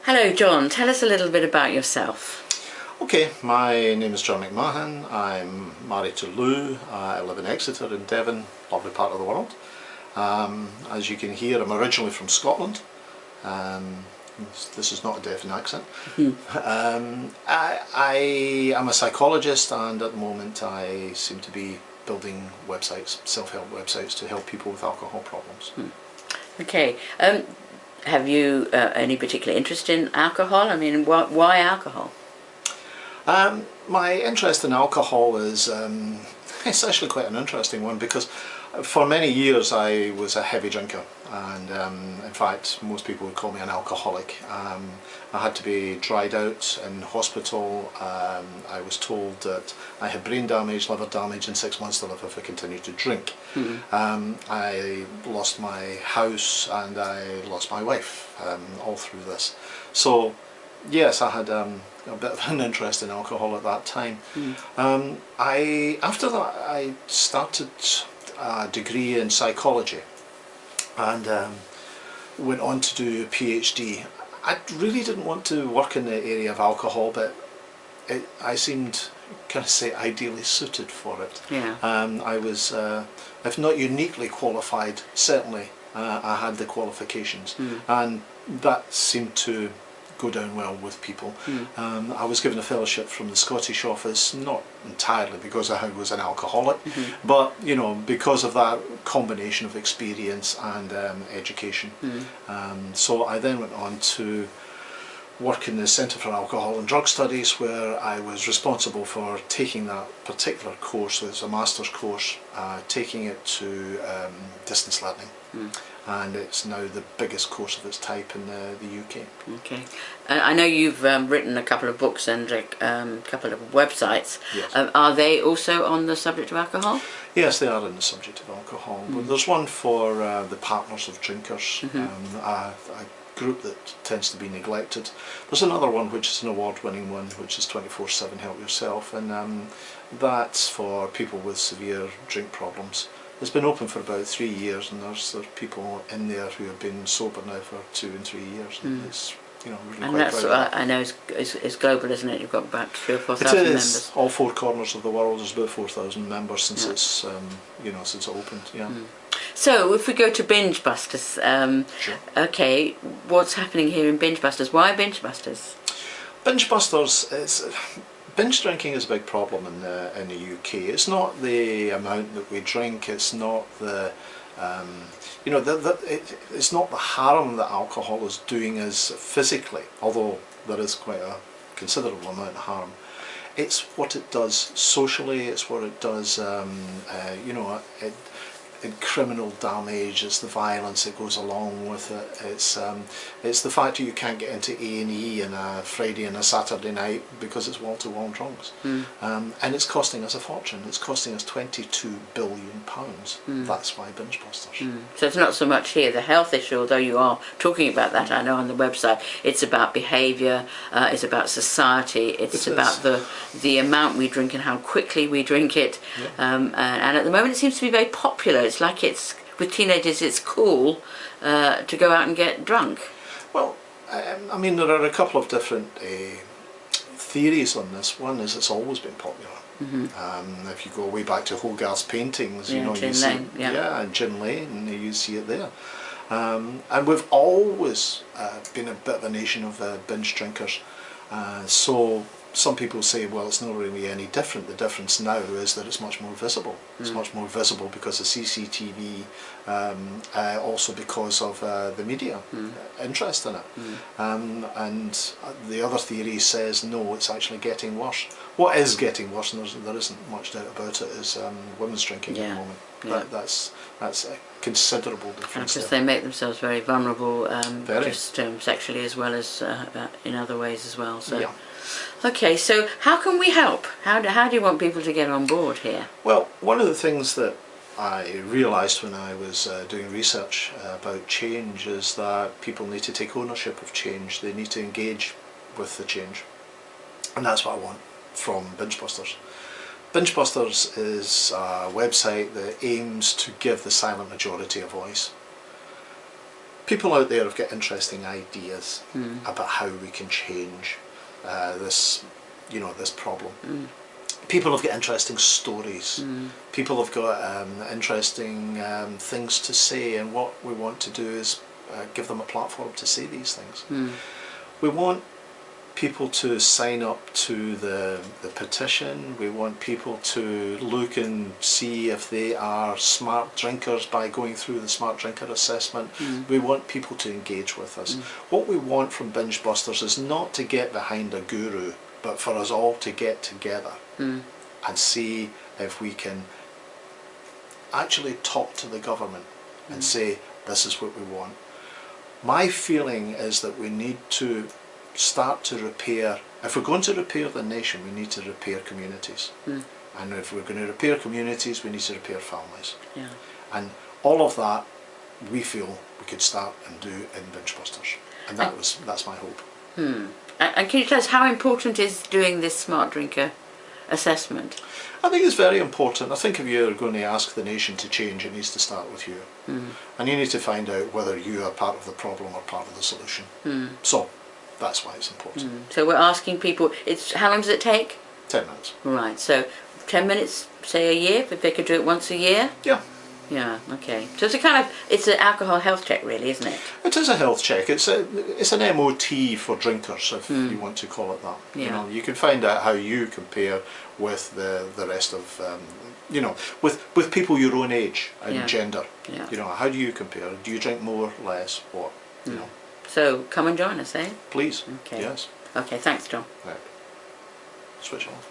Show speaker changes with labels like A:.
A: Hello John, tell us a little bit about yourself.
B: Okay, my name is John McMahon. I'm married to Lou. I live in Exeter in Devon, lovely part of the world. As you can hear, I'm originally from Scotland. This is not a Devon accent. I am a psychologist, and at the moment I seem to be building websites, self-help websites, to help people with alcohol problems.
A: Okay, have you any particular interest in alcohol? I mean, why alcohol?
B: My interest in alcohol is it's actually quite an interesting one, because for many years I was a heavy drinker, and in fact most people would call me an alcoholic. I had to be dried out in hospital. I was told that I had brain damage, liver damage, and 6 months to live if I continued to drink. I lost my house and I lost my wife all through this. So yes, I had a bit of an interest in alcohol at that time. After that I started a degree in psychology and went on to do a PhD. I really didn't want to work in the area of alcohol, but I seemed, can I say, ideally suited for it.
A: Yeah.
B: I was, if not uniquely qualified, certainly I had the qualifications, and that seemed to go down well with people. I was given a fellowship from the Scottish office, not entirely because I was an alcoholic, but you know, because of that combination of experience and education. So I then went on to work in the Centre for Alcohol and Drug Studies, where I was responsible for taking that particular course. It's a master's course, taking it to distance learning. And it's now the biggest course of its type in the UK. Okay.
A: I know you've written a couple of books and a couple of websites.
B: Yes.
A: Are they also on the subject of alcohol?
B: Yes, they are on the subject of alcohol. But there's one for the partners of drinkers, a group that tends to be neglected. There's another one which is an award-winning one, which is 24/7 Help Yourself, and that's for people with severe drink problems. It's been open for about 3 years, and there's people in there who have been sober now for 2 and 3 years. And it's, you know, really
A: and
B: quite
A: that's
B: proud.
A: I know it's global, isn't it? You've got about 3,000 or 4,000 members.
B: It is. All 4 corners of the world. There's about 4,000 members since it's you know, since it opened. Yeah.
A: So if we go to Binge Busters,
B: Sure.
A: okay, what's happening here in Binge Busters? Why Binge Busters?
B: Binge Busters is. Binge drinking is a big problem in the UK. It's not the amount that we drink. It's not the you know, it's not the harm that alcohol is doing us physically, although there is quite a considerable amount of harm. It's what it does socially. It's what it does, you know, in criminal damage. It's the violence that goes along with it. It's the fact that you can't get into A&E on a Friday and a Saturday night because it's wall-to-wall drunks. And it's costing us a fortune. It's costing us £22 billion. That's why Binge Busters.
A: So it's not so much here the health issue, although you are talking about that, I know, on the website. It's about behaviour, it's about society, it's about the amount we drink and how quickly we drink it. And at the moment it seems to be very popular. It's like with teenagers it's cool to go out and get drunk. Well,
B: I mean, there are a couple of different theories on this. One is it's always been popular. If you go way back to Hogarth's paintings, you know, you see, and Gin Lane, you see it there. And we've always been a bit of a nation of binge drinkers. So some people say, well, it's not really any different. The difference now is that it's much more visible. It's much more visible because of CCTV, also because of the media interest in it. And the other theory says, no, it's actually getting worse. What is getting worse, and there isn't much doubt about it, is women's drinking at the moment. That's a considerable difference.
A: Because they make themselves very vulnerable, just sexually as well as in other ways as well. So. Okay, so how can we help? How do you want people to get on board here?
B: Well, one of the things that I realised when I was doing research about change is that people need to take ownership of change. They need to engage with the change. And that's what I want from Binge Busters. Binge Busters is a website that aims to give the silent majority a voice. people out there have got interesting ideas about how we can change this, you know, this problem. People have got interesting stories. People have got interesting things to say, and what we want to do is give them a platform to say these things. We want people to sign up to the petition. We want people to look and see if they are smart drinkers by going through the smart drinker assessment. We want people to engage with us. What we want from Binge Busters is not to get behind a guru, but for us all to get together and see if we can actually talk to the government and say, this is what we want. My feeling is that we need to start to repair, if we're going to repair the nation, we need to repair communities. And if we're going to repair communities, we need to repair families. And all of that, we feel we could start and do in Binge Busters. And that's my hope.
A: And can you tell us how important is doing this smart drinker assessment?
B: I think it's very important. I think if you're going to ask the nation to change, it needs to start with you. And you need to find out whether you are part of the problem or part of the solution. So that's why it's important.
A: So we're asking people, how long does it take?
B: 10 minutes.
A: Right, so 10 minutes, say a year, if they could do it once a year?
B: Yeah.
A: Yeah, okay. So it's an alcohol health check really, isn't it?
B: It is a health check. It's an MOT for drinkers, if you want to call it that. You know, you can find out how you compare with the rest of, you know, with people your own age and gender. You know, how do you compare? Do you drink more, less, what? You know.
A: So come and join us, eh?
B: Please.
A: Okay.
B: Yes.
A: Okay, thanks, John.
B: Right. Switch off.